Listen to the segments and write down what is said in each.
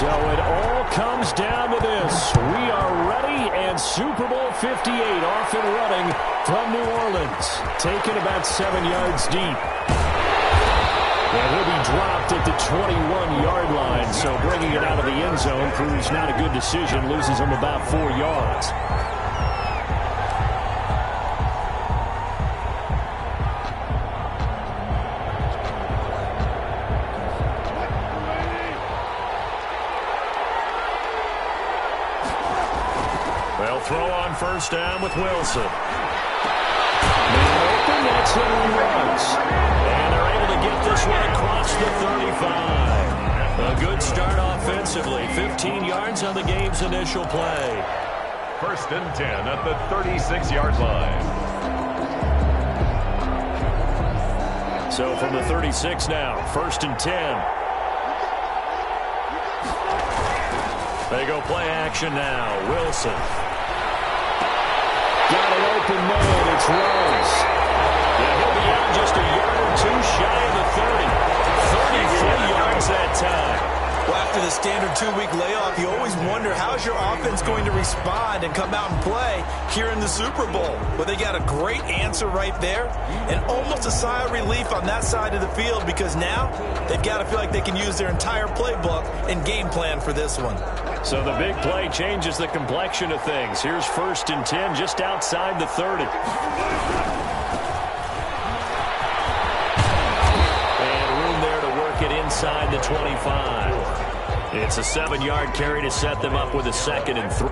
So it all comes down to this. We are ready, and Super Bowl 58 off and running from New Orleans, taken about 7 yards deep. And he'll be dropped at the 21-yard line, so bringing it out of the end zone proves not a good decision, loses him about 4 yards. They'll throw on first down with Wilson. Open, that's it and runs. And they're able to get this one across the 35. A good start offensively. 15 yards on the game's initial play. First and 10 at the 36-yard line. So from the 36 now, first and 10. They go play action now. Wilson. Got an open man. It's Rose. Yeah, he'll be out just a yard or two shy of the 30. 33 yards that time. Well, after the standard 2-week layoff, you always wonder how's your offense going to respond and come out and play here in the Super Bowl. Well, they got a great answer right there and almost a sigh of relief on that side of the field because now they've got to feel like they can use their entire playbook and game plan for this one. So the big play changes the complexion of things. Here's first and 10 just outside the 30. And room there to work it inside the 25. It's a 7-yard carry to set them up with a 2nd and 3.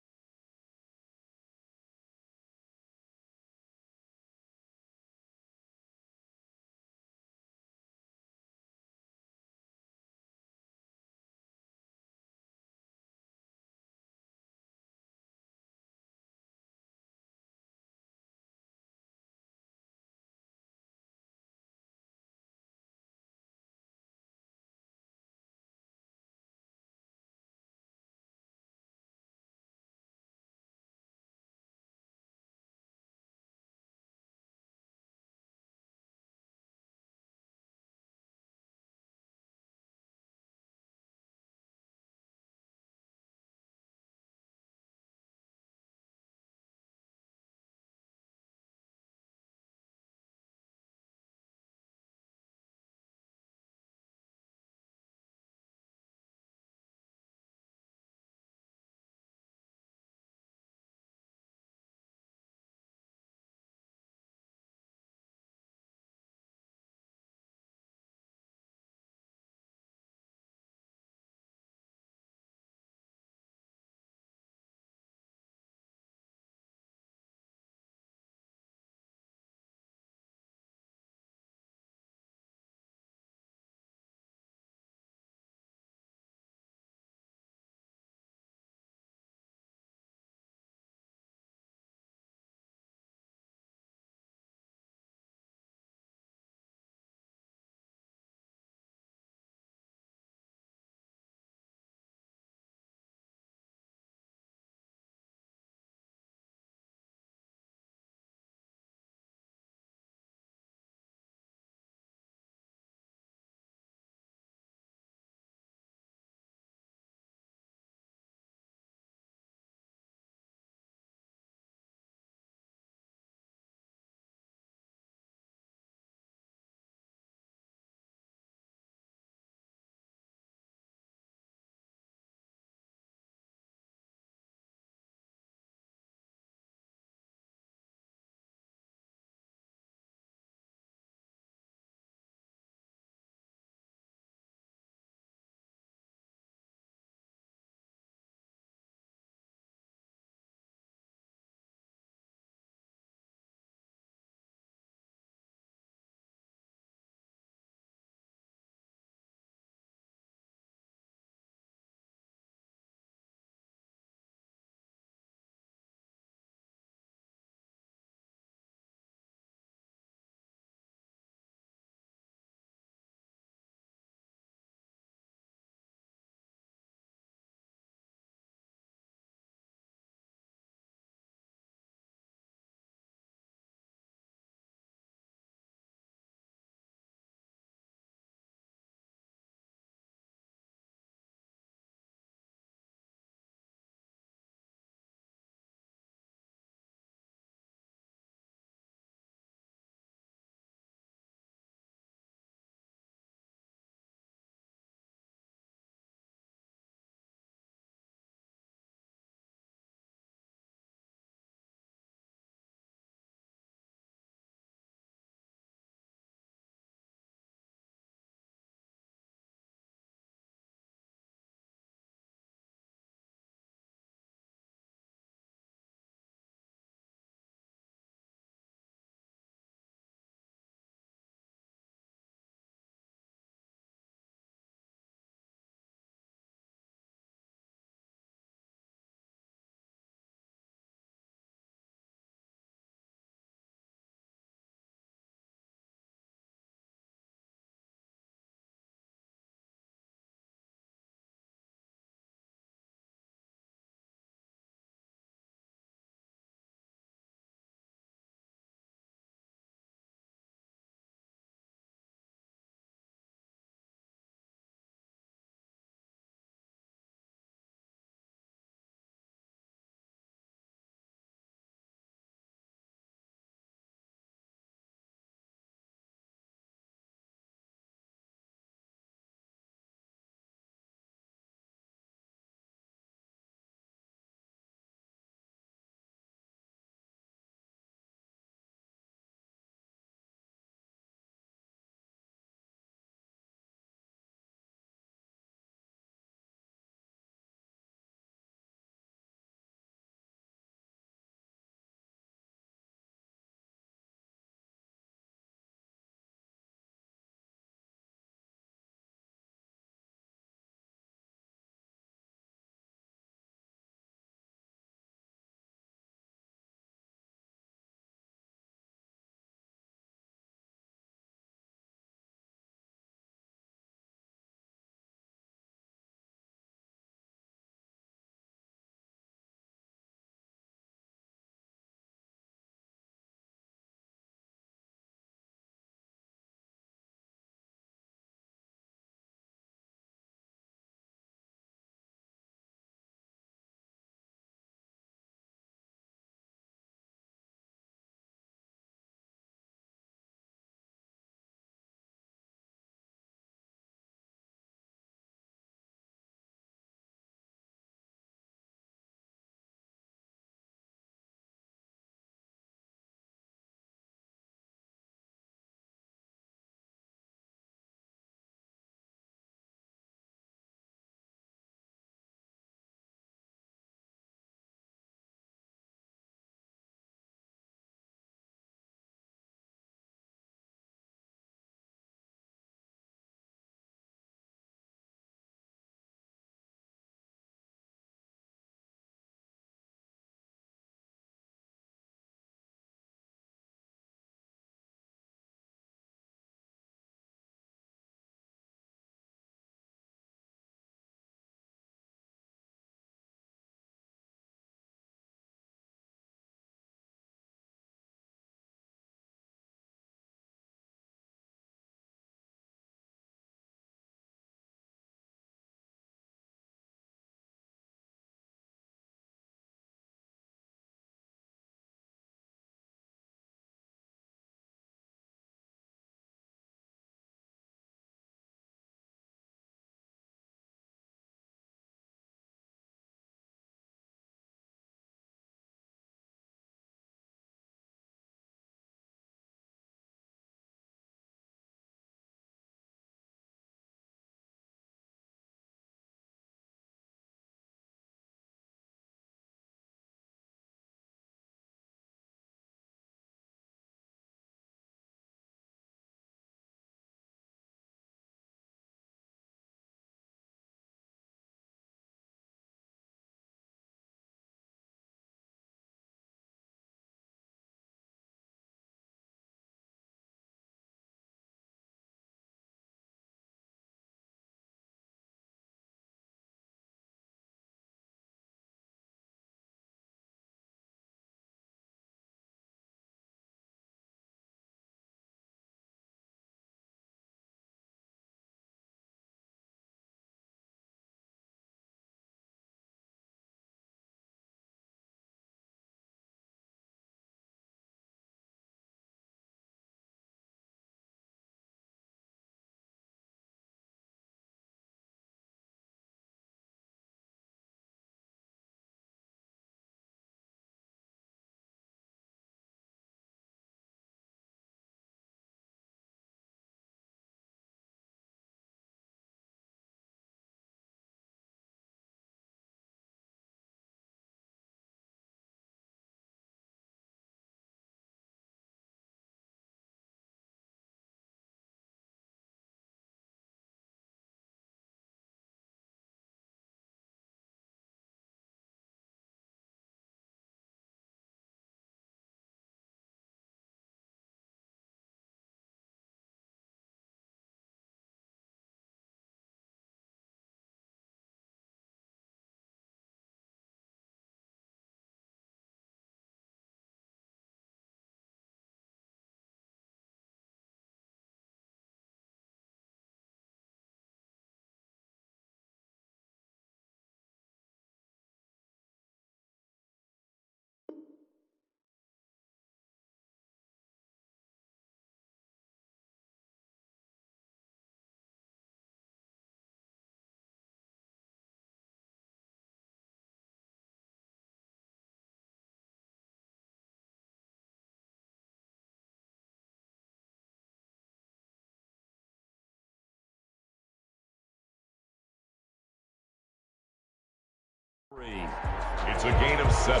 It's a gain of 7.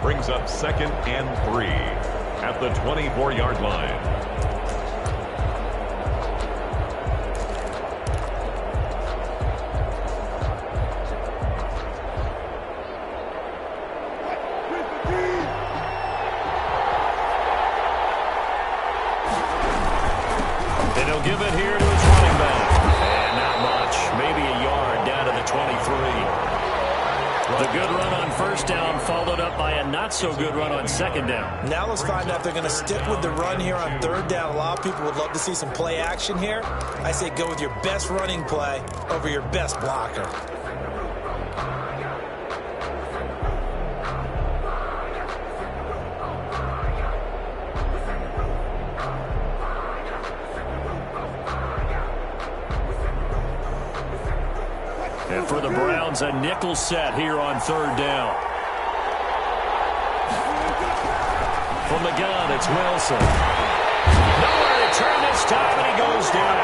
Brings up 2nd and 3 at the 24-yard line. And he'll give it here to his running back. And not much. Maybe a yard down to the 23. The good run on first down followed up by a not-so-good run on second down. Now let's find out if they're going to stick with the run here on third down. A lot of people would love to see some play action here. I say go with your best running play over your best blocker. And for the Browns, a nickel set here on third down. From the gun, it's Wilson. Nowhere to turn this time, and he goes down.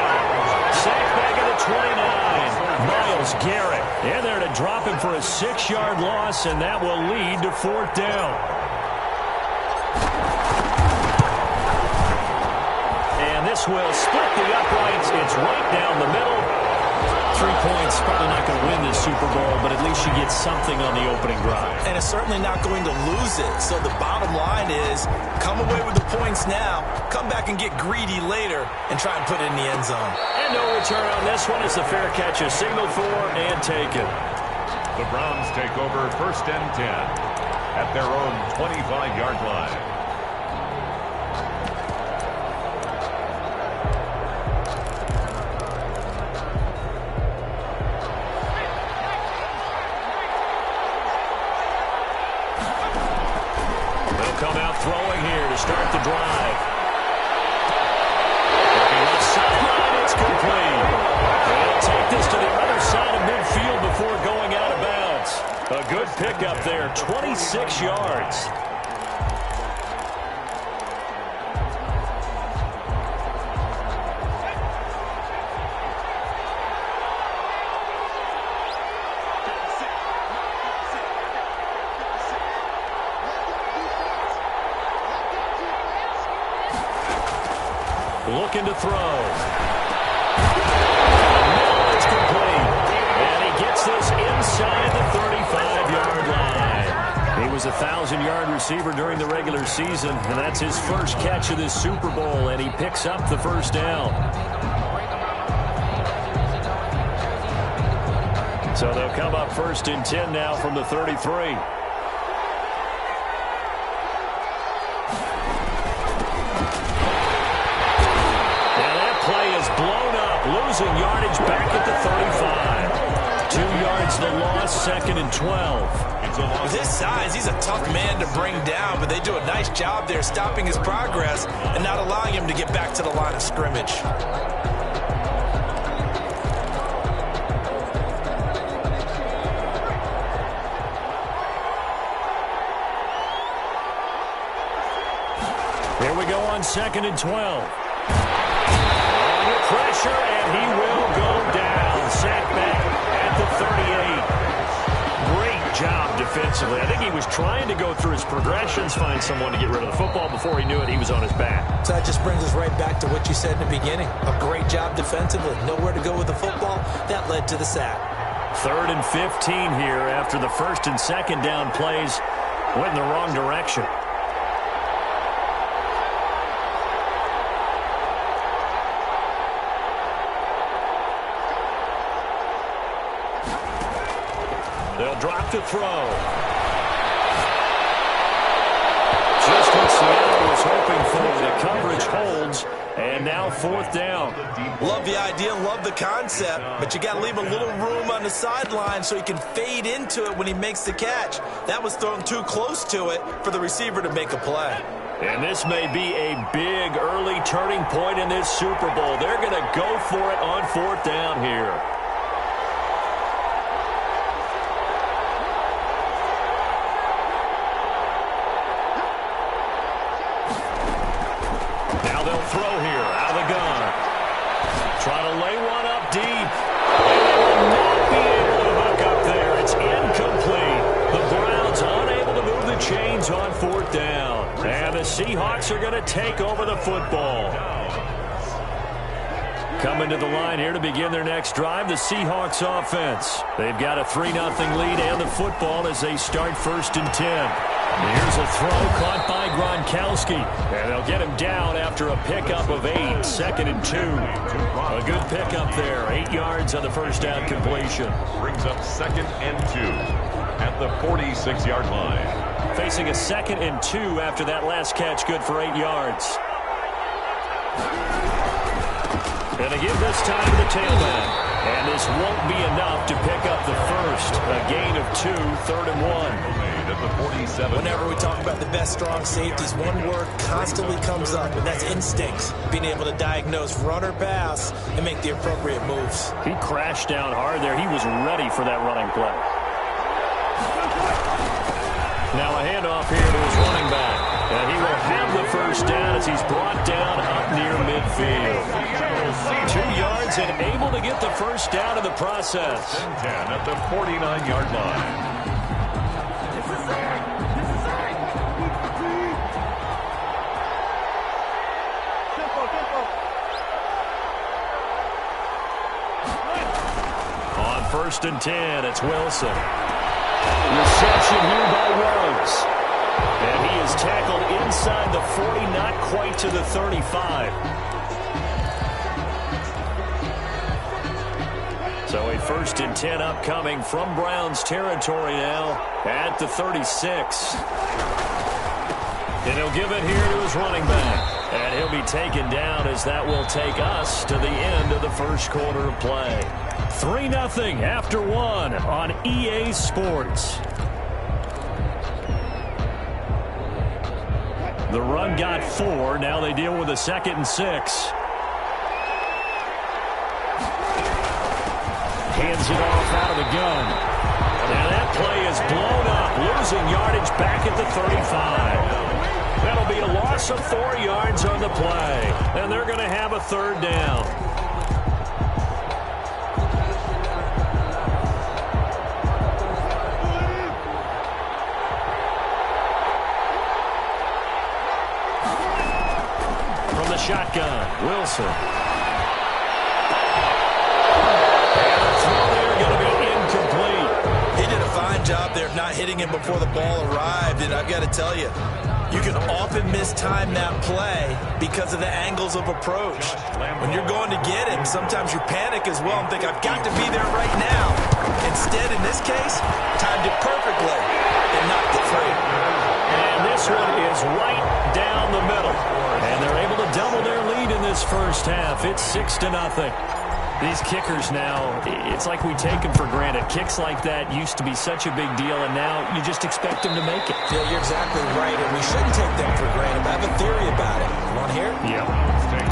Sacked back at the 29. Myles Garrett in there to drop him for a 6-yard loss, and that will lead to fourth down. And this will split the uprights. It's right down the middle. 3 points, probably not going to win this Super Bowl, but at least you get something on the opening drive. And it's certainly not going to lose it. So the bottom line is, come away with the points now, come back and get greedy later, and try and put it in the end zone. And no return on this one as the fair catch is signaled for and taken. The Browns take over 1st and 10 at their own 25-yard line. Come out throwing here to start the drive. Looking left sideline, it's complete. They'll take this to the other side of midfield before going out of bounds. A good pickup there, 26 yards. Looking to throw. Now it's complete. And he gets this inside the 35-yard line. He was a 1,000-yard receiver during the regular season, and that's his first catch of this Super Bowl, and he picks up the first down. So they'll come up 1st and 10 now from the 33. Blown up, losing yardage back at the 35. 2 yards the loss, 2nd and 12. With his size, he's a tough man to bring down, but they do a nice job there stopping his progress and not allowing him to get back to the line of scrimmage. Here we go on 2nd and 12. Pressure, and he will go down. Sacked back at the 38. Great job defensively. I think he was trying to go through his progressions, find someone to get rid of the football. Before he knew it, he was on his back. So that just brings us right back to what you said in the beginning. A great job defensively. Nowhere to go with the football. That led to the sack. 3rd and 15 here after the 1st and 2nd down plays went in the wrong direction. They'll drop to throw. Just what Seattle was hoping for. The coverage holds, and now 4th down. Love the idea, love the concept, but you got to leave a little room on the sideline so he can fade into it when he makes the catch. That was thrown too close to it for the receiver to make a play. And this may be a big early turning point in this Super Bowl. They're going to go for it on 4th down here. Throw here out of the gun. Try to lay one up deep. And they will not be able to hook up there. It's incomplete. 4th down. And the Seahawks are going to take over the football. Coming to the line here to begin their next drive, the Seahawks offense. They've got a 3-0 lead and the football as they start 1st and 10. Here's a throw caught by Gronkowski. And they'll get him down after a pickup of 8, 2nd and 2. A good pickup there, 8 yards on the first down completion. Brings up 2nd and 2 at the 46-yard line. Facing a 2nd and 2 after that last catch, good for 8 yards. And they give this time to the tailback. And this won't be enough to pick up the first. A gain of 2, 3rd and 1. At the 47. Whenever we talk about the best strong safeties, one word constantly comes up, and that's instincts. Being able to diagnose run or pass and make the appropriate moves. He crashed down hard there. He was ready for that running play. Now a handoff here to his running back. And he will have the first down as he's brought down up near midfield. 2 yards and able to get the first down in the process. 10 at the 49-yard line. On 1st and 10, it's Wilson. Reception here by Rhodes. And he is tackled inside the 40, not quite to the 35. So a 1st and 10 upcoming from Browns territory now at the 36. And he'll give it here to his running back. And he'll be taken down as that will take us to the end of the first quarter of play. 3-0 after 1 on EA Sports. The run got 4. Now they deal with a 2nd and 6. Hands it off out of the gun. And that play is blown up. Losing yardage back at the 35. That'll be a loss of 4 yards on the play. And they're going to have a 3rd down. From the shotgun, Wilson. And the throw there going to be incomplete. He did a fine job there of not hitting him before the ball arrived. And I've got to tell you, you can often mistime that play because of the angles of approach. When you're going to get him, sometimes you panic as well and think, I've got to be there right now. Instead, in this case, timed it perfectly and knocked it free. And this one is right down the middle. And they're able to double their lead in this first half. It's 6-0. These kickers now, it's like we take them for granted. Kicks like that used to be such a big deal, and now you just expect them to make it. Yeah, you're exactly right, and we shouldn't take them for granted. I have a theory about it. You want to hear it? Yeah.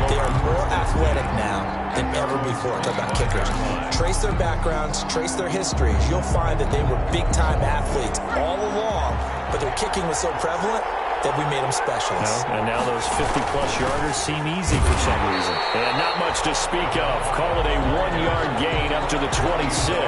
They are more athletic now than ever before. Talk about kickers. Trace their backgrounds, trace their histories. You'll find that they were big-time athletes all along, but their kicking was so prevalent that we made them specialists. And now those 50-plus yarders seem easy for some reason. And not much to speak of. Call it a 1-yard gain up to the 26.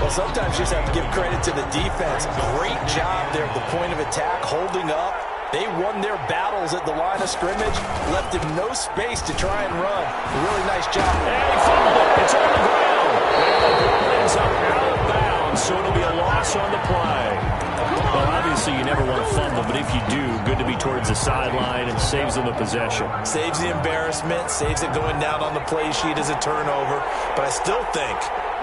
Well, sometimes you just have to give credit to the defense. Great job there at the point of attack, holding up. They won their battles at the line of scrimmage, left him no space to try and run. A really nice job. And he fumbled it. It's on the ground. And the ball ends up out of bounds, so it'll be a loss on the play. Well, obviously you never want to fumble, but if you do, good to be towards the sideline and saves them the possession. Saves the embarrassment, saves it going down on the play sheet as a turnover. But I still think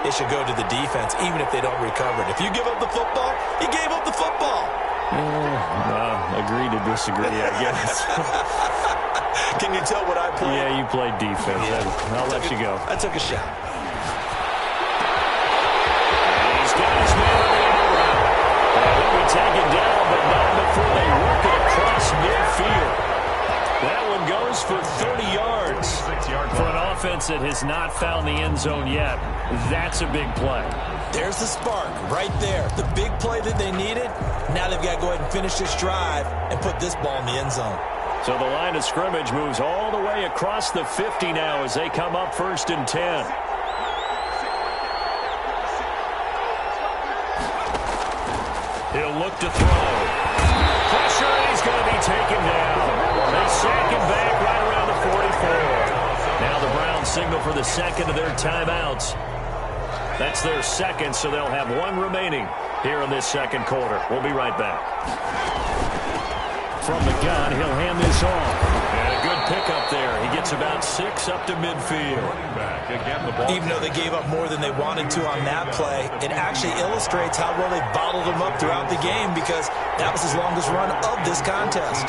it should go to the defense, even if they don't recover it. If you give up the football, you gave up the football. Agree to disagree, I guess. Can you tell what I played? Yeah, you played defense. Yeah. I'll let you go. I took a shot. He's got his man on the end around. He'll be taken down, but not before they work it across midfield. That one goes for 30 yards. For an offense that has not found the end zone yet, that's a big play. There's the spark right there. The big play that they needed. Now they've got to go ahead and finish this drive and put this ball in the end zone. So the line of scrimmage moves all the way across the 50 now as they come up 1st and 10. He'll look to throw. take him down. They sack him back right around the 44. Now the Browns signal for the second of their timeouts. That's their second, so they'll have one remaining here in this second quarter. We'll be right back. From the gun, he'll hand this off. And a good pickup there. He gets about 6 up to midfield. Even though they gave up more than they wanted to on that play, it actually illustrates how well they bottled him up throughout the game, because that was his longest run of this contest.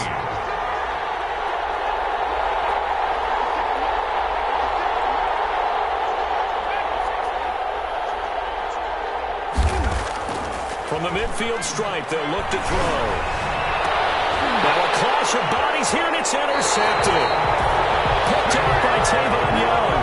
From the midfield stripe, they'll look to throw. Now a clash of bodies here, and it's intercepted. Picked up by Tavon Young.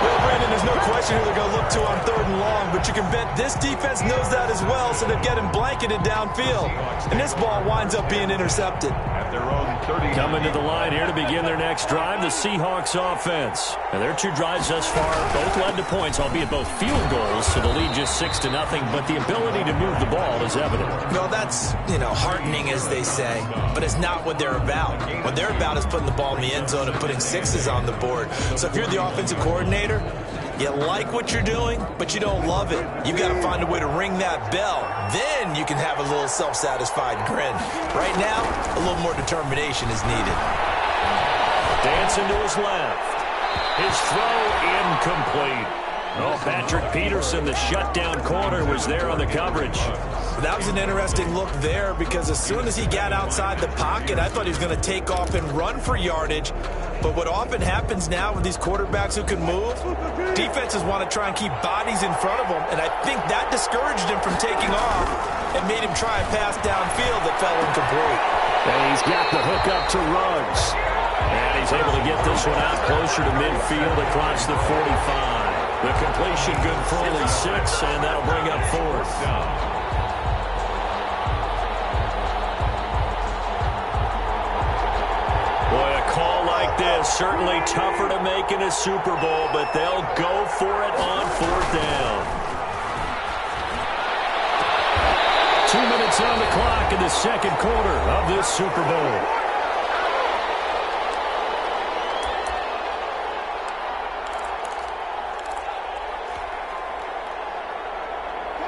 Well, Brandon, there's no question who they're going to look to on 3rd and long, but you can bet this defense knows that as well, so they're getting blanketed downfield. And this ball winds up being intercepted. At their own 30. Coming to the line here to begin their next drive, the Seahawks offense. And their 2 drives thus far both led to points, albeit both field goals, so the lead just 6-0, but the ability to move the ball is evident. Well, that's, heartening, as they say, but it's not what they're about. What they're about is putting the ball in the end zone and putting 6s on the board. So if you're the offensive coordinator, you like what you're doing, but you don't love it. You've got to find a way to ring that bell. Then you can have a little self-satisfied grin. Right now, a little more determination is needed. Dancing to his left. His throw incomplete. Oh, Patrick Peterson, the shutdown corner, was there on the coverage. That was an interesting look there, because as soon as he got outside the pocket, I thought he was going to take off and run for yardage. But what often happens now with these quarterbacks who can move, defenses want to try and keep bodies in front of them, and I think that discouraged him from taking off and made him try a pass downfield that fell incomplete. And he's got the hook up to Ruggs. And he's able to get this one out closer to midfield across the 45. The completion good for only 6, and that'll bring up 4th. Boy, a call like this, certainly tougher to make in a Super Bowl, but they'll go for it on 4th down. 2 minutes on the clock in the second quarter of this Super Bowl.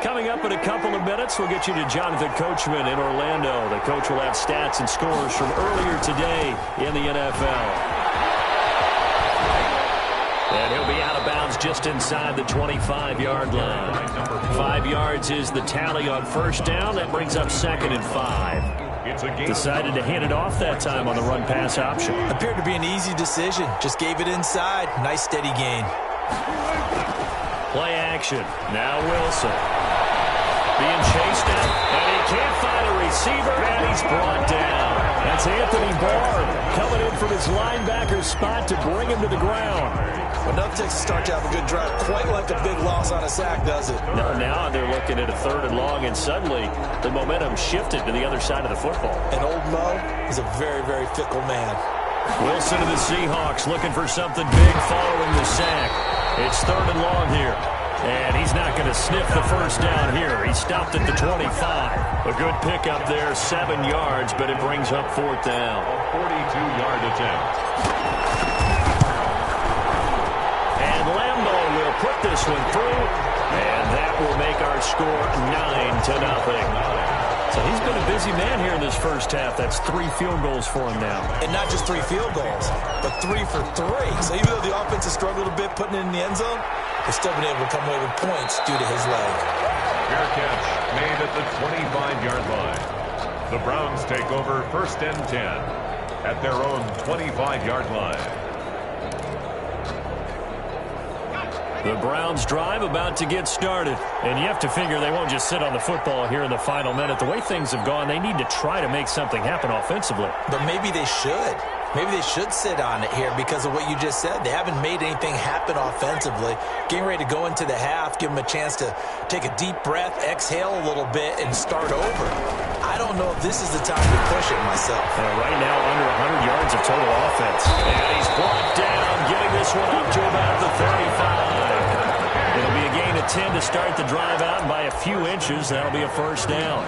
Coming up in a couple of minutes, we'll get you to Jonathan Coachman in Orlando. The coach will have stats and scores from earlier today in the NFL. And he'll be out of bounds just inside the 25-yard line. 5 yards is the tally on 1st down. That brings up 2nd and 5. Decided to hand it off that time on the run-pass option. Appeared to be an easy decision. Just gave it inside. Nice steady gain. Play action. Now Wilson. Being chased down, and he can't find a receiver, and he's brought down. That's Anthony Barr coming in from his linebacker spot to bring him to the ground. Well, enough takes to start to have a good drive, quite like a big loss on a sack, does it? No, now they're looking at a 3rd and long, and suddenly the momentum shifted to the other side of the football. And old Mo is a very, very fickle man. Wilson of the Seahawks looking for something big following the sack. It's 3rd and long here. And he's not going to sniff the 1st down here. He stopped at the 25. A good pickup there, 7 yards, but it brings up 4th down. A 42-yard attempt. And Lambo will put this one through, and that will make our score 9-0. So he's been a busy man here in this first half. That's 3 field goals for him now. And not just 3 field goals, but 3 for 3. So even though the offense has struggled a bit putting it in the end zone, they've still been able to come away with points due to his leg. Fair catch made at the 25-yard line. The Browns take over 1st and 10 at their own 25-yard line. The Browns drive about to get started. And you have to figure they won't just sit on the football here in the final minute. The way things have gone, they need to try to make something happen offensively. But maybe they should. Maybe they should sit on it here because of what you just said. They haven't made anything happen offensively. Getting ready to go into the half, give them a chance to take a deep breath, exhale a little bit, and start over. I don't know if this is the time to push it myself. Right now, under 100 yards of total offense. And he's brought down, getting this one up to about the 35. It'll be a gain of 10 to start the drive out, and by a few inches, that'll be a first down.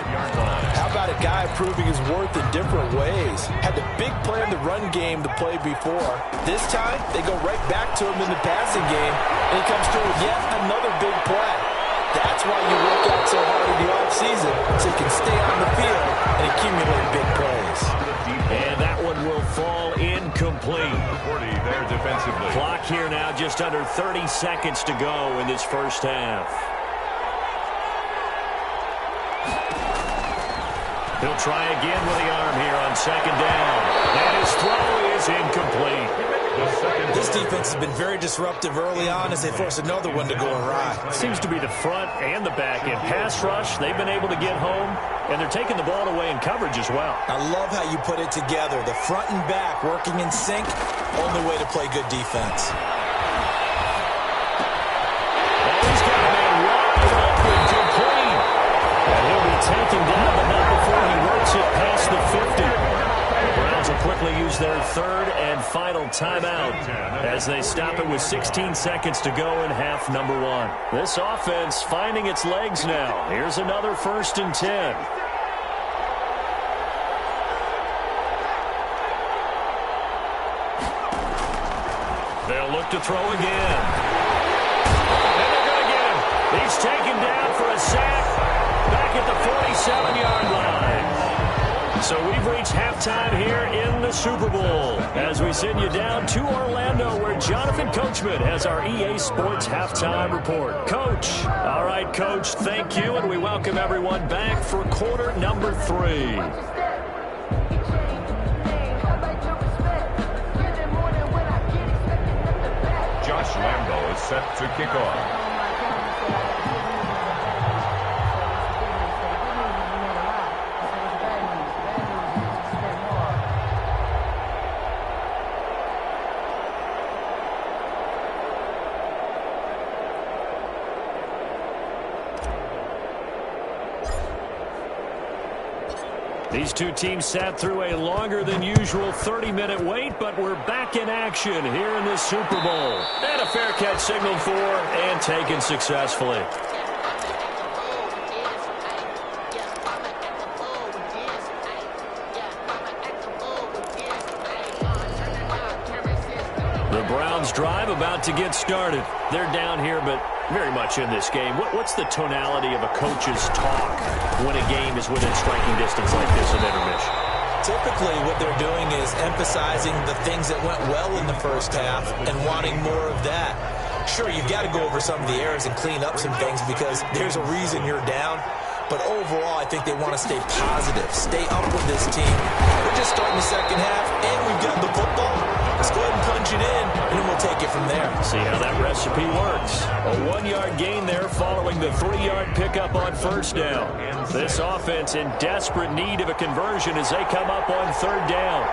How about a guy proving his worth in different ways? Had the big play in the run game to play before. This time, they go right back to him in the passing game, and he comes through with yet another big play. That's why you work out so hard in the offseason, so you can stay on the field and accumulate big plays. And that one will fall incomplete. 40 there defensively. Clock here now, just under 30 seconds to go in this first half. He'll try again with the arm here on second down. And his throw is incomplete. This defense has been very disruptive early on as they force another one to go awry. Seems to be the front and the back end. Pass rush, they've been able to get home, and they're taking the ball away in coverage as well. I love how you put it together. The front and back working in sync, only way to play good defense. He's got a man wide open, complete. And he'll be taken down, but not before he works it past the 50. The Browns will quickly use their third and final timeout as they stop it with 16 seconds to go in half number one. This offense finding its legs now. Here's another 1st and 10. They'll look to throw again. And they're going to get him. He's taken down for a sack back at the 47-yard line. So we've reached halftime here in the Super Bowl as we send you down to Orlando where Jonathan Coachman has our EA Sports halftime report. Coach. All right, Coach, thank you, and we welcome everyone back for quarter number 3. Josh Lambo is set to kick off. These two teams sat through a longer than usual 30-minute wait, but we're back in action here in this Super Bowl. And a fair catch signaled for and taken successfully. The Browns drive about to get started. They're down here, but very much in this game. What's the tonality of a coach's talk when a game is within striking distance like this at intermission? Typically, what they're doing is emphasizing the things that went well in the first half and wanting more of that. Sure, you've got to go over some of the errors and clean up some things because there's a reason you're down. But overall, I think they want to stay positive, stay up with this team. We're just starting the second half, and we've got the football. Let's go ahead and punch it in, and then we'll take it from there. See how that recipe works. A 1-yard gain there following the 3-yard pickup on first down. This offense in desperate need of a conversion as they come up on third down.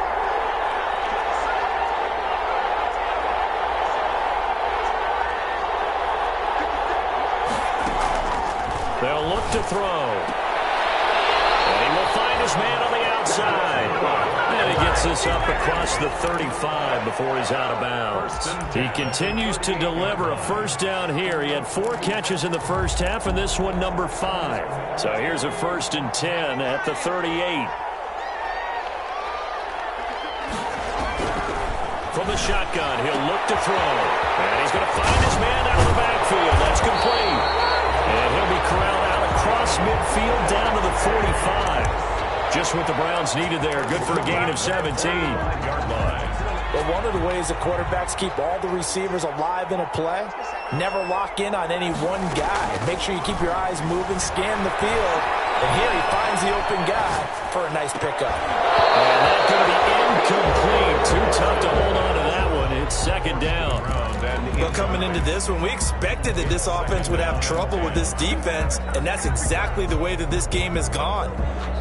They'll look to throw. And he will find his man on the outside. And he gets this up across the 35 before he's out of bounds. He continues to deliver a first down here. He had 4 catches in the first half, and this one number 5. So here's a 1st and 10 at the 38. From the shotgun, he'll look to throw. And he's going to find his man out of the backfield. That's complete. And he'll be corralled out across midfield down to the 45. Just what the Browns needed there. Good for a gain of 17. But one of the ways the quarterbacks keep all the receivers alive in a play, never lock in on any one guy. Make sure you keep your eyes moving, scan the field. And here he finds the open guy for a nice pickup. And that's going to be incomplete. Too tough to hold on to that one. It's second down. Well, coming into this one, we expected that this offense would have trouble with this defense, and that's exactly the way that this game has gone.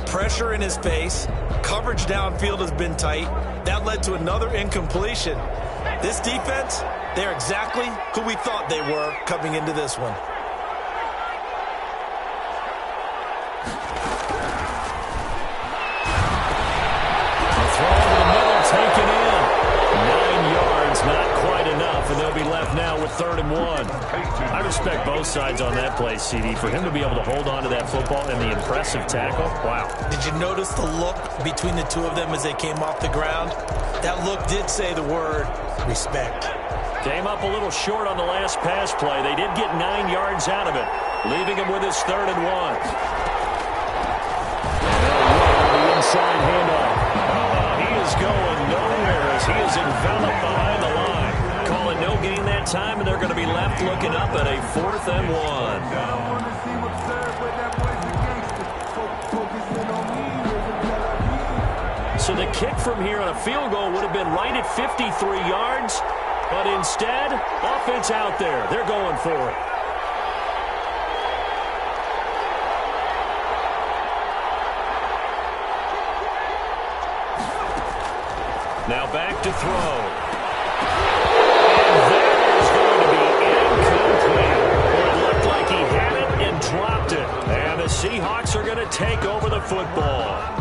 Pressure in his face, coverage downfield has been tight. That led to another incompletion. This defense, they're exactly who we thought they were coming into this one. A throw over the middle, taken in. 9 yards, not quite enough, and they'll be left left now with 3rd and 1. I respect both sides on that play, CD. For him to be able to hold on to that football and the impressive tackle, wow. Did you notice the look between the two of them as they came off the ground? That look did say the word respect. Came up a little short on the last pass play. They did get 9 yards out of it, leaving him with his 3rd and 1. The inside handoff. He is going nowhere as he is enveloped behind the line. Calling no gain that time, and they're going to be left looking up at a 4th and 1. So the kick from here on a field goal would have been right at 53 yards, but instead, offense out there. They're going for it. Now back to throw. And that is going to be incomplete. Well, it looked like he had it and dropped it. And the Seahawks are going to take over the football.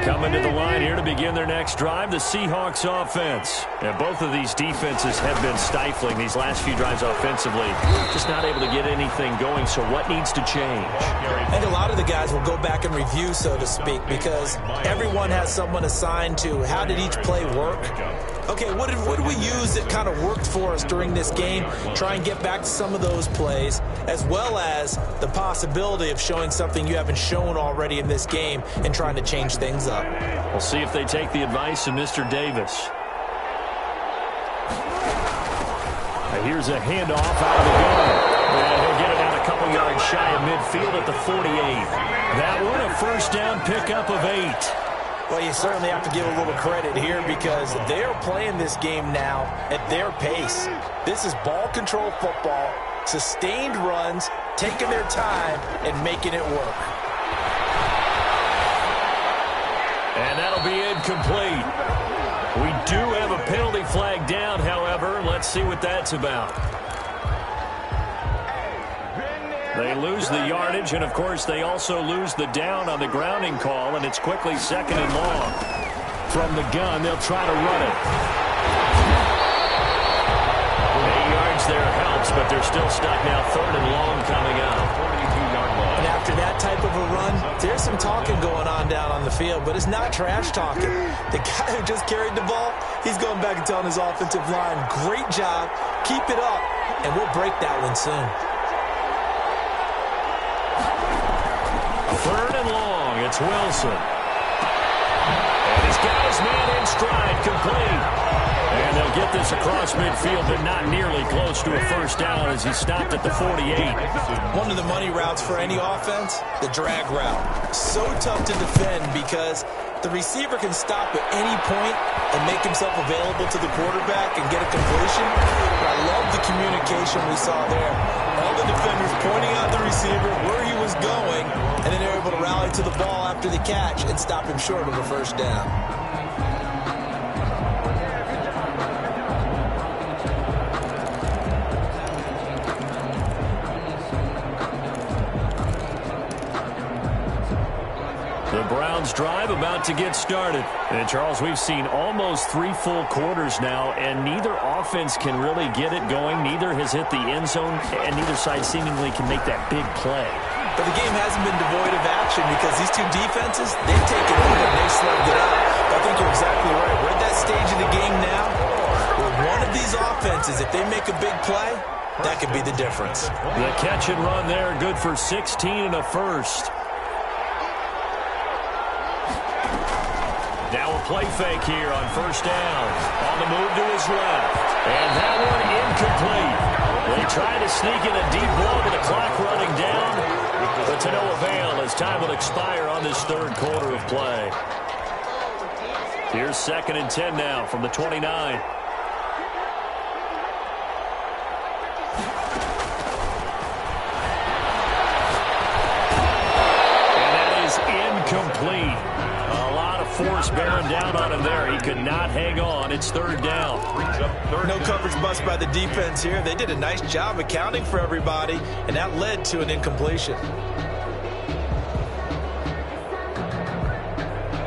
Coming to the line here to begin their next drive, the Seahawks offense. And both of these defenses have been stifling these last few drives offensively. Just not able to get anything going, so what needs to change? I think a lot of the guys will go back and review, so to speak, because everyone has someone assigned to how did each play work. Okay, what did we use that kind of worked for us during this game? Try and get back to some of those plays, as well as the possibility of showing something you haven't shown already in this game and trying to change things up. We'll see if they take the advice of Mr. Davis. Here's a handoff out of the gun. And he'll get it out a couple yards shy of midfield at the 48. That one a 1st down pickup of 8. Well, you certainly have to give a little credit here because they're playing this game now at their pace. This is ball control football, sustained runs, taking their time and making it work. And that'll be incomplete. We do have a penalty flag down, however. Let's see what that's about. They lose the yardage, and, of course, they also lose the down on the grounding call, and it's quickly 2nd and long. From the gun, they'll try to run it. 8 yards there helps, but they're still stuck now. 3rd and long coming up. And after that type of a run, there's some talking going on down on the field, but it's not trash talking. The guy who just carried the ball, he's going back and telling his offensive line, great job, keep it up, and we'll break that one soon. 3rd and long, it's Wilson. And he's got his man in stride, complete. And they'll get this across midfield, but not nearly close to a 1st down as he stopped at the 48. One of the money routes for any offense, the drag route. So tough to defend because the receiver can stop at any point and make himself available to the quarterback and get a completion. But I love the communication we saw there. All the defenders pointing out the receiver, where he was going, and then they're able to rally to the ball after the catch and stop him short of a 1st down. The Browns drive about to get started. And, Charles, we've seen almost 3 full quarters now, and neither offense can really get it going. Neither has hit the end zone, and neither side seemingly can make that big play. But the game hasn't been devoid of action because these two defenses, they've taken over and they've slugged it out. I think you're exactly right. We're at that stage of the game now where one of these offenses, if they make a big play, that could be the difference. The catch and run there, good for 16 and a 1st. Now a play fake here on 1st down. On the move to his left. And that one incomplete. They try to sneak in a deep ball with the clock running down. But to no avail as time will expire on this 3rd quarter of play. Here's 2nd and 10 now from the 29. And that is incomplete. Force bearing down on him there. He could not hang on. It's 3rd down. No coverage bust by the defense here. They did a nice job accounting for everybody, and that led to an incompletion.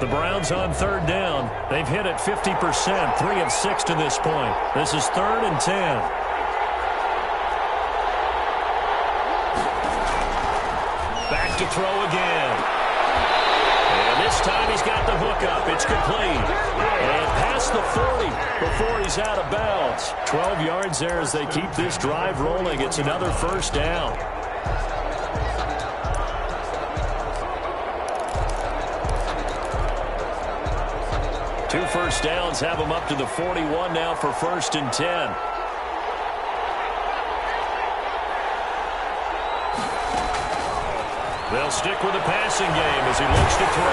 The Browns on third down. They've hit it 50%, 3 of 6 to this point. This is 3rd and 10. Back to throw again. And this time he's got the hook up. It's complete. And past the 40 before he's out of bounds. 12 yards there as they keep this drive rolling. It's another first down. Two first downs have them up to the 41 now for 1st and 10. They'll stick with the passing game as he looks to throw.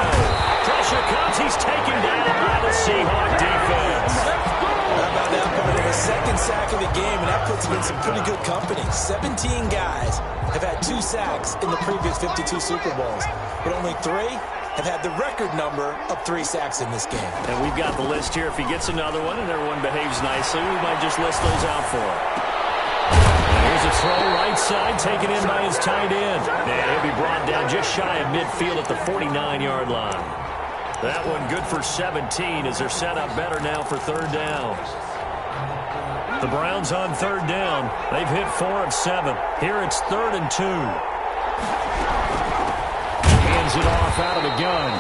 Pressure comes. He's taken down by the Seahawk defense. How about that part of the 2nd sack of the game, and that puts him in some pretty good company. 17 guys have had 2 sacks in the previous 52 Super Bowls, but only 3 have had the record number of 3 sacks in this game. And we've got the list here. If he gets another one and everyone behaves nicely, we might just list those out for him. And here's a throw right side, taken in by his tight end. And he'll be brought down just shy of midfield at the 49-yard line. That one good for 17 as they're set up better now for 3rd down. The Browns on 3rd down. They've hit 4 of 7. Here it's 3rd and 2. Hands it off out of the gun.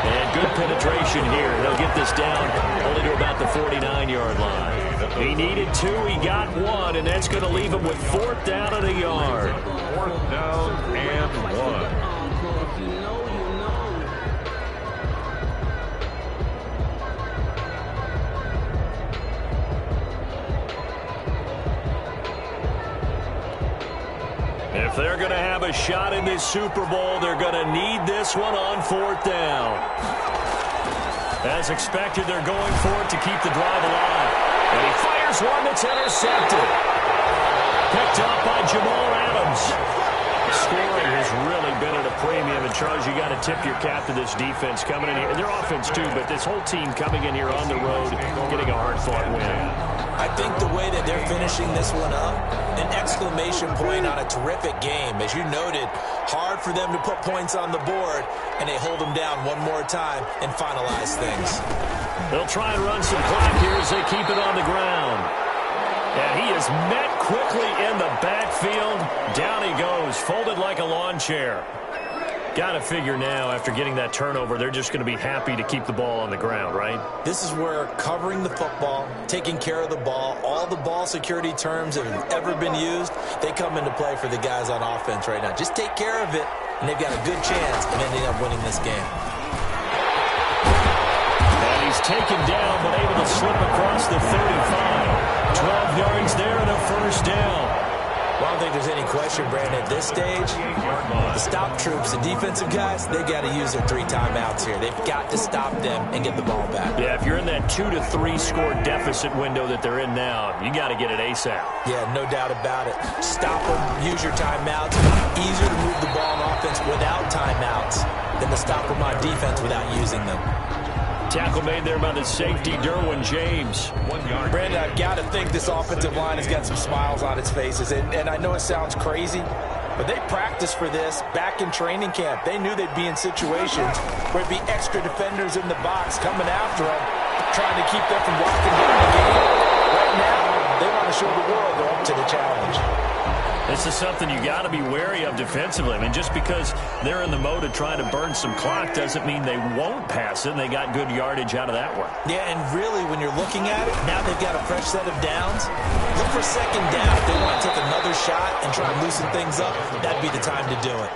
And good penetration here. They'll get this down only to about the 49-yard line. He needed 2. He got 1, and that's going to leave him with 4th down and a yard. 4th down and 1. If they're going to have a shot in this Super Bowl, they're going to need this one on 4th down. As expected, they're going for it to keep the drive alive. And he fires one that's intercepted. Picked up by Jamal Adams. Scoring has really been at a premium. And, Charles, you got to tip your cap to this defense coming in here. And their offense, too, but this whole team coming in here on the road, getting a hard-fought win. I think the way that they're finishing this one up, an exclamation point on a terrific game. As you noted, hard for them to put points on the board, and they hold them down one more time and finalize things. They'll try and run some clock here as they keep it on the ground. And he is met quickly in the backfield. Down he goes, folded like a lawn chair. Got to figure now, after getting that turnover, they're just going to be happy to keep the ball on the ground, right? This is where covering the football, taking care of the ball, all the ball security terms that have ever been used, they come into play for the guys on offense right now. Just take care of it, and they've got a good chance of ending up winning this game. And he's taken down, but able to slip across the 35. 12 yards there and a first down. Well, I don't think there's any question, Brandon, at this stage, the stop troops, the defensive guys, they got to use their 3 timeouts here. They've got to stop them and get the ball back. Yeah, if you're in that 2 to 3 score deficit window that they're in now, you got to get it ASAP. Yeah, no doubt about it. Stop them, use your timeouts. Easier to move the ball on offense without timeouts than to stop them on defense without using them. Tackle made there by the safety, Derwin James. 1 yard. Brandon, I've got to think this offensive line has got some smiles on its faces. And I know it sounds crazy, but they practiced for this back in training camp. They knew they'd be in situations where it'd be extra defenders in the box coming after them, trying to keep them from walking down the game. Right now, they want to show the world they're up to the challenge. This is something you got to be wary of defensively. I mean, just because they're in the mode of trying to burn some clock doesn't mean they won't pass it, and they got good yardage out of that one. Yeah, and really, when you're looking at it, now they've got a fresh set of downs. Look for 2nd down. If they want to take another shot and try to loosen things up, that'd be the time to do it.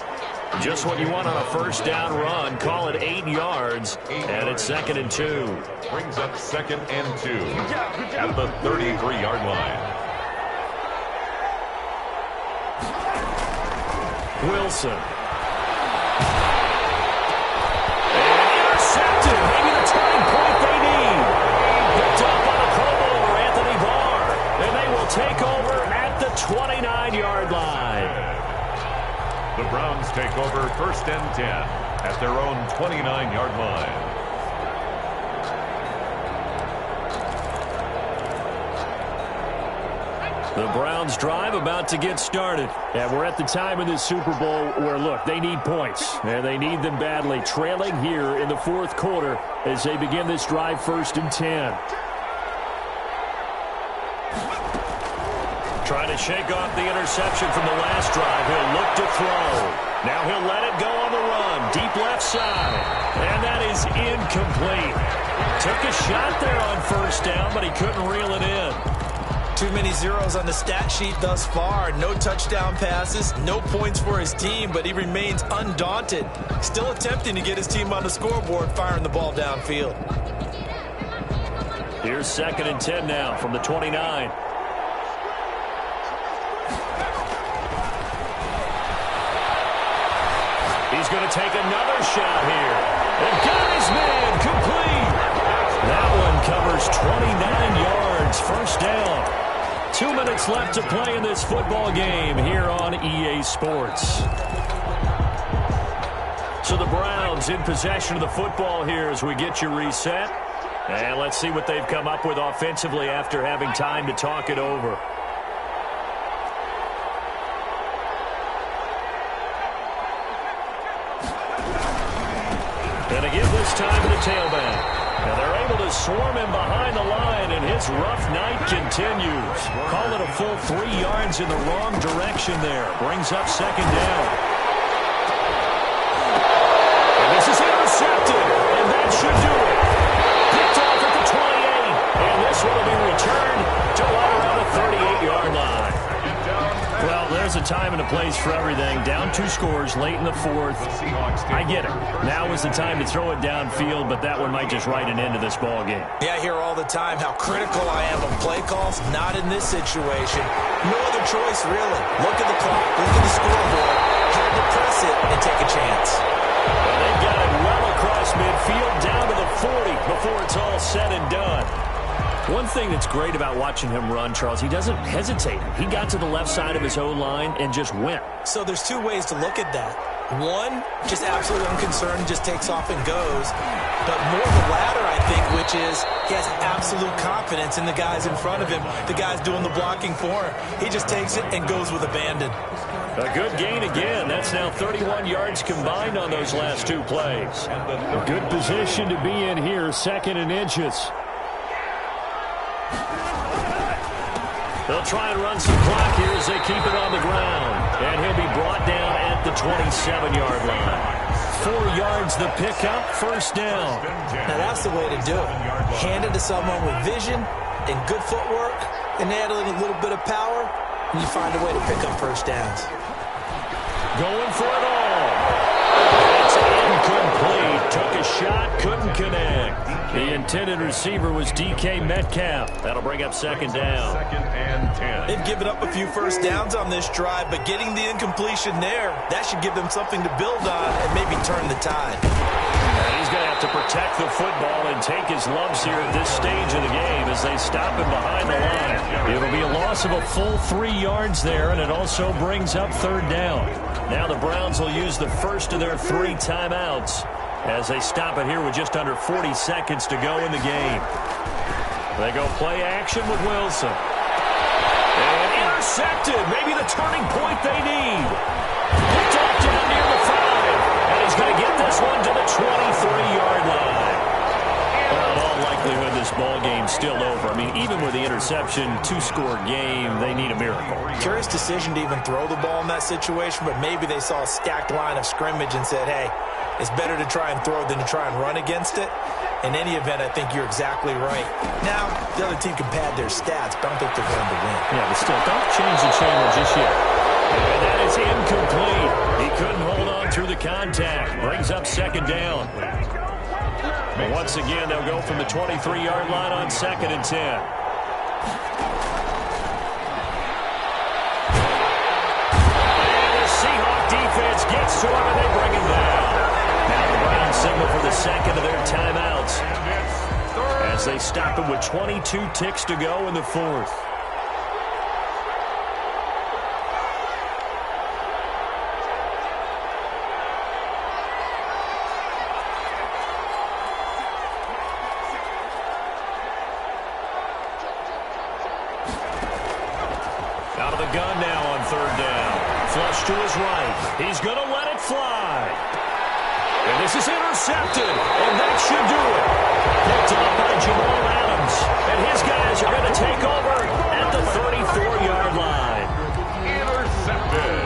Just what you want on a first down run. Call it 8 yards, and it's 2nd and 2. Brings up 2nd and 2 at the 33-yard line. Wilson. And intercepted. Maybe the turning point they need. Picked up on a Pro Bowler, Anthony Barr. And they will take over at the 29-yard line. The Browns take over 1st and 10 at their own 29-yard line. The Browns drive about to get started. And we're at the time in this Super Bowl where, look, they need points. And they need them badly. Trailing here in the fourth quarter as they begin this drive 1st and 10. Trying to shake off the interception from the last drive. He'll look to throw. Now he'll let it go on the run. Deep left side. And that is incomplete. Took a shot there on 1st down, but he couldn't reel it in. Too many zeros on the stat sheet thus far. No touchdown passes, no points for his team, but he remains undaunted. Still attempting to get his team on the scoreboard, firing the ball downfield. Here's 2nd and 10 now from the 29. He's going to take another shot here. And got his man complete. That one covers 29 yards. 1st down. 2 minutes left to play in this football game here on EA Sports. So the Browns in possession of the football here as we get you reset. And let's see what they've come up with offensively after having time to talk it over. And again this time to the tailback. And they're able to swarm him behind the line, and his rough night continues. Call it a full 3 yards in the wrong direction there. Brings up 2nd down. And this is intercepted, and that should do it. Picked off at the 28, and this one will be returned to right around the 38-yard line. Well, there's a time and a place for everything. Down 2 scores late in the 4th. I get it. Now is the time to throw it downfield, but that one might just write an end to this ball game. Yeah, I hear all the time how critical I am of play calls. Not in this situation. No other choice, really. Look at the clock. Look at the scoreboard. Had to press it and take a chance. Well, they've got it well across midfield, down to the 40 before it's all said and done. One thing that's great about watching him run, Charles, he doesn't hesitate. He got to the left side of his O-line and just went. So there's 2 ways to look at that. One, just absolutely unconcerned, just takes off and goes. But more the latter, I think, which is he has absolute confidence in the guys in front of him, the guys doing the blocking for him. He just takes it and goes with abandon. A good gain again. That's now 31 yards combined on those last 2 plays. A good position to be in here, 2nd and inches. They'll try and run some clock here as they keep it on the ground. And he'll be brought down at the 27-yard line. 4 yards the pickup, 1st down. Now that's the way to do it. Hand it to someone with vision and good footwork and add a little bit of power, and you find a way to pick up 1st downs. Going for it all. It's incomplete. Took a shot, couldn't connect. The intended receiver was DK Metcalf. That'll bring up 2nd down. 2nd and 10. They've given up a few 1st downs on this drive, but getting the incompletion there, that should give them something to build on and maybe turn the tide. And he's going to have to protect the football and take his lumps here at this stage of the game as they stop him behind the line. It'll be a loss of a full 3 yards there, and it also brings up 3rd down. Now the Browns will use the first of their 3 timeouts as they stop it here with just under 40 seconds to go in the game. They go play action with Wilson. And intercepted. Maybe the turning point they need. Picked off down near the 5. And he's going to get this one to the 23-yard line. Well, in all likelihood, this ball game's still over. I mean, even with the interception, 2-score game, they need a miracle. Curious decision to even throw the ball in that situation, but maybe they saw a stacked line of scrimmage and said, hey, it's better to try and throw than to try and run against it. In any event, I think you're exactly right. Now, the other team can pad their stats, but I don't think they're going to win. Yeah, but still, don't change the channel just yet. And that is incomplete. He couldn't hold on through the contact. Brings up 2nd down. But once again, they'll go from the 23-yard line on 2nd and 10. And the Seahawk defense gets to him, and they bring him down. Now the Browns signal for the 2nd of their timeouts as they stop him with 22 ticks to go in the 4th. the gun now on third down. Flush to his right. He's going to let it fly. And this is intercepted, and that should do it. Picked up by Jamal Adams, and his guys are going to take over at the 34-yard line. Intercepted.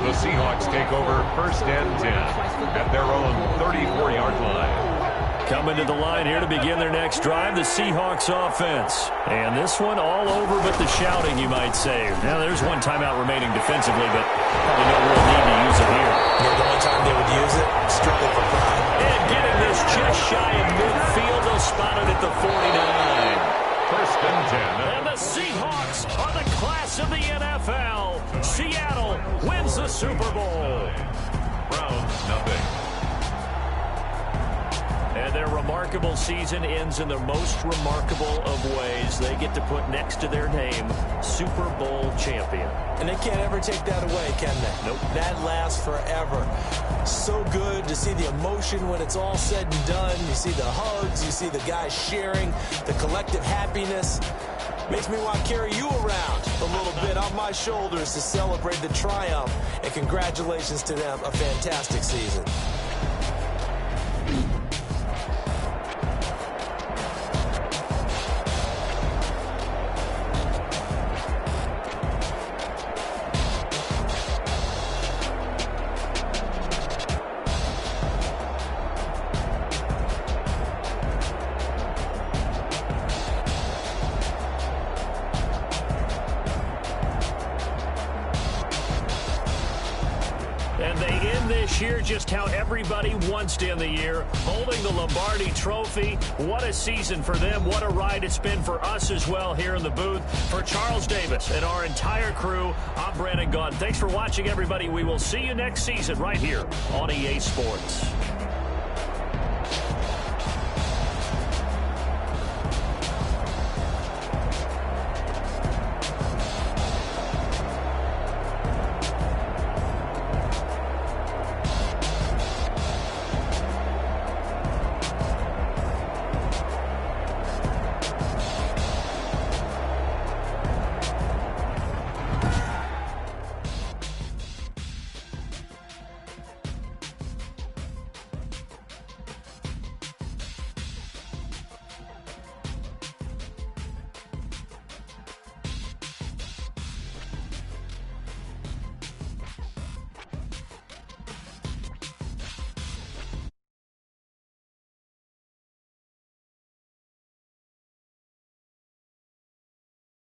The Seahawks take over first and 10 at their own 34-yard line. Coming to the line here to begin their next drive, the Seahawks offense. And this one all over but the shouting, you might say. Now, there's one timeout remaining defensively, but probably no real need to use it here. Yeah, the only time they would use it, strictly for pride. And getting this just shy of midfield, they'll spot it at the 49. First and 10. And the Seahawks are the class of the NFL. Seattle wins the Super Bowl. Browns, nothing. And their remarkable season ends in the most remarkable of ways. They get to put next to their name, Super Bowl champion. And they can't ever take that away, can they? Nope. That lasts forever. So good to see the emotion when it's all said and done. You see the hugs, you see the guys sharing, the collective happiness. Makes me want to carry you around a little bit on my shoulders to celebrate the triumph. And congratulations to them, a fantastic season. And they end this year just how everybody wants to end the year, holding the Lombardi Trophy. What a season for them. What a ride it's been for us as well here in the booth. For Charles Davis and our entire crew, I'm Brandon Gaudin. Thanks for watching, everybody. We will see you next season right here on EA Sports.